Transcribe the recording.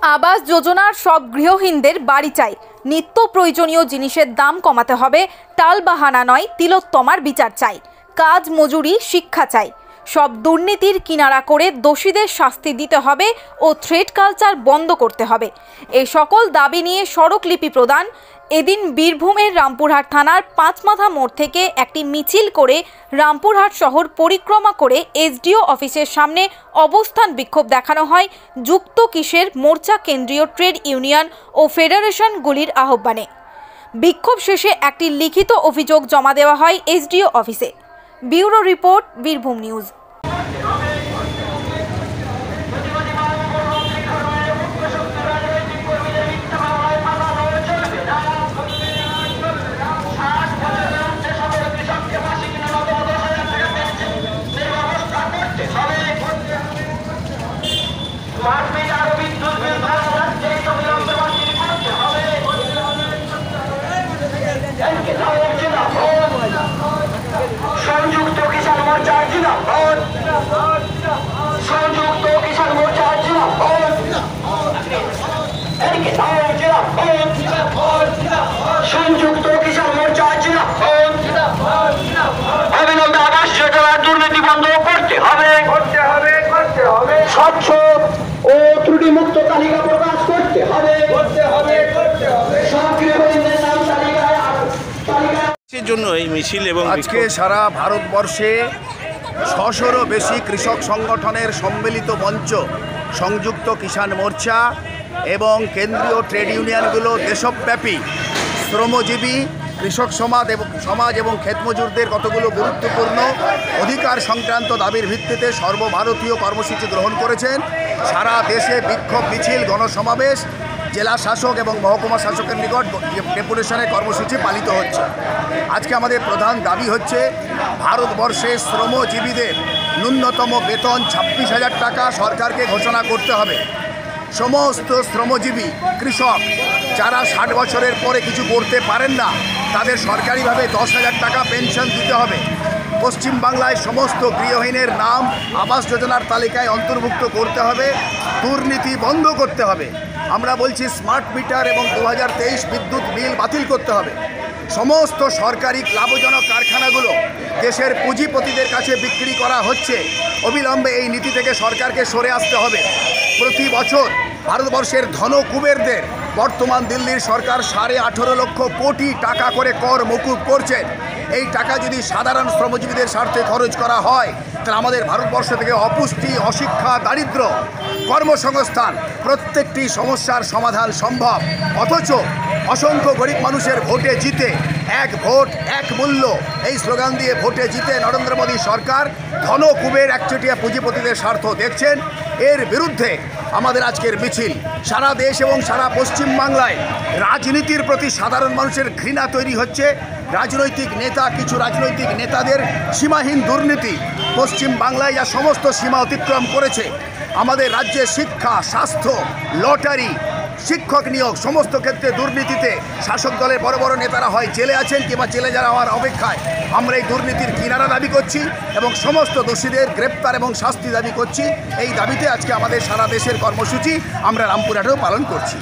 আবাস যোজনার সব গৃহহীনদের বাড়ি চাই। নিত্য প্রয়োজনীয় জিনিসের দাম কমাতে হবে। টালবাহানা নয়, তিলোত্তমার বিচার চাই। কাজ, মজুরি, শিক্ষা চাই। সব দুর্নীতির কিনারা করে দোষীদের শাস্তি দিতে হবে ও থ্রেড কালচার বন্ধ করতে হবে। এই সকল দাবি নিয়ে স্মারকলিপি প্রদান। এদিন বীরভূমের রামপুরহাট থানার পাঁচমাথা মোড় থেকে একটি মিছিল করে রামপুরহাট শহর পরিক্রমা করে এসডিও অফিসের সামনে অবস্থান বিক্ষোভ দেখানো হয় যুক্ত কিসের মোর্চা, কেন্দ্রীয় ট্রেড ইউনিয়ন ও ফেডারেশনগুলির আহ্বানে। বিক্ষোভ শেষে একটি লিখিত অভিযোগ জমা দেওয়া হয় এসডিও অফিসে। Bureau report, Birbhum news. संयुक्त किसान मोर्चा जिंदाबाद, संयुक्त किसान मोर्चा जिंदाबाद, संयुक्त किसान मोर्चा जिंदाबाद। अविलंबे आवास योजनाর দুর্নীতি বন্ধ করতে হবে, স্বচ্ছ ও ত্রুটিমুক্ত তালিকা প্রকাশ করতে হবে। জন্য এই মিছিল এবং আজকে সারা ভারতবর্ষে ৬০০রও বেশি কৃষক সংগঠনের সম্মিলিত মঞ্চ সংযুক্ত কিষাণ মোর্চা এবং কেন্দ্রীয় ট্রেড ইউনিয়নগুলো দেশব্যাপী শ্রমজীবী কৃষক সমাজ এবং ক্ষেতমজুরদের কতগুলো গুরুত্বপূর্ণ অধিকার সংক্রান্ত দাবির ভিত্তিতে সর্বভারতীয় কর্মসূচি গ্রহণ করেছেন। সারা দেশে বিক্ষোভ মিছিল, গণসমাবেশ, জেলা শাসক এবং মহকুমা শাসকের নিকট ডেপুটেশনের কর্মসূচি পালিত হচ্ছে। আজকে আমাদের প্রধান দাবি হচ্ছে ভারতবর্ষের শ্রমজীবীদের ন্যূনতম বেতন ২৬,০০০ টাকা সরকারকে ঘোষণা করতে হবে। সমস্ত শ্রমজীবী কৃষক যারা ৬০ বছরের পরে কিছু করতে পারেন না তাদের সরকারিভাবে ১০,০০০ টাকা পেনশন দিতে হবে। পশ্চিমবাংলায় সমস্ত গৃহহীনের নাম আবাস যোজনার তালিকায় অন্তর্ভুক্ত করতে হবে। দুর্নীতি বন্ধ করতে হবে। আমরা বলছি স্মার্ট মিটার এবং ২০২৩ বিদ্যুৎ বিল বাতিল করতে হবে। সমস্ত সরকারি লাভজনক কারখানাগুলো দেশের পুঁজিপতিদের কাছে বিক্রি করা হচ্ছে। অবিলম্বে এই নীতি থেকে সরকারকে সরে আসতে হবে। প্রতি বছর ভারতবর্ষের ধন কুবেরদের বর্তমান দিল্লির সরকার ১৮.৫ লক্ষ কোটি টাকা করে কর মকুব করছেন। এই টাকা যদি সাধারণ শ্রমজীবীদের স্বার্থে খরচ করা হয় তাহলে আমাদের ভারতবর্ষ থেকে অপুষ্টি, অশিক্ষা, দারিদ্র্য, কর্মসংস্থান প্রত্যেকটি সমস্যার সমাধান সম্ভব। অথচ অসংখ্য গরিব মানুষের ভোটে জিতে এক ভোট এক মূল্য এই স্লোগান দিয়ে ভোটে জিতে নরেন্দ্র মোদী সরকার ধন কুবের একচেটিয়া পুঁজিপতিদের স্বার্থ দেখছেন। এর বিরুদ্ধে আমাদের আজকের মিছিল। সারা দেশ এবং সারা পশ্চিমবাংলায় রাজনীতির প্রতি সাধারণ মানুষের ঘৃণা তৈরি হচ্ছে। কিছু রাজনৈতিক নেতাদের সীমাহীন দুর্নীতি পশ্চিমবাংলায় যা সমস্ত সীমা অতিক্রম করেছে। আমাদের রাজ্যে শিক্ষা, স্বাস্থ্য, লটারি, শিক্ষক নিয়োগ সমস্ত ক্ষেত্রে দুর্নীতিতে শাসক দলের বড় বড় নেতারা হয় জেলে আছেন কিংবা জেলে যাওয়ার অপেক্ষায়। আমরা এই দুর্নীতির কিনারা দাবি করছি এবং সমস্ত দোষীদের গ্রেপ্তার এবং শাস্তি দাবি করছি। এই দাবিতে আজকে আমাদের সারা দেশের কর্মসূচি আমরা রামপুরহাটেও পালন করছি।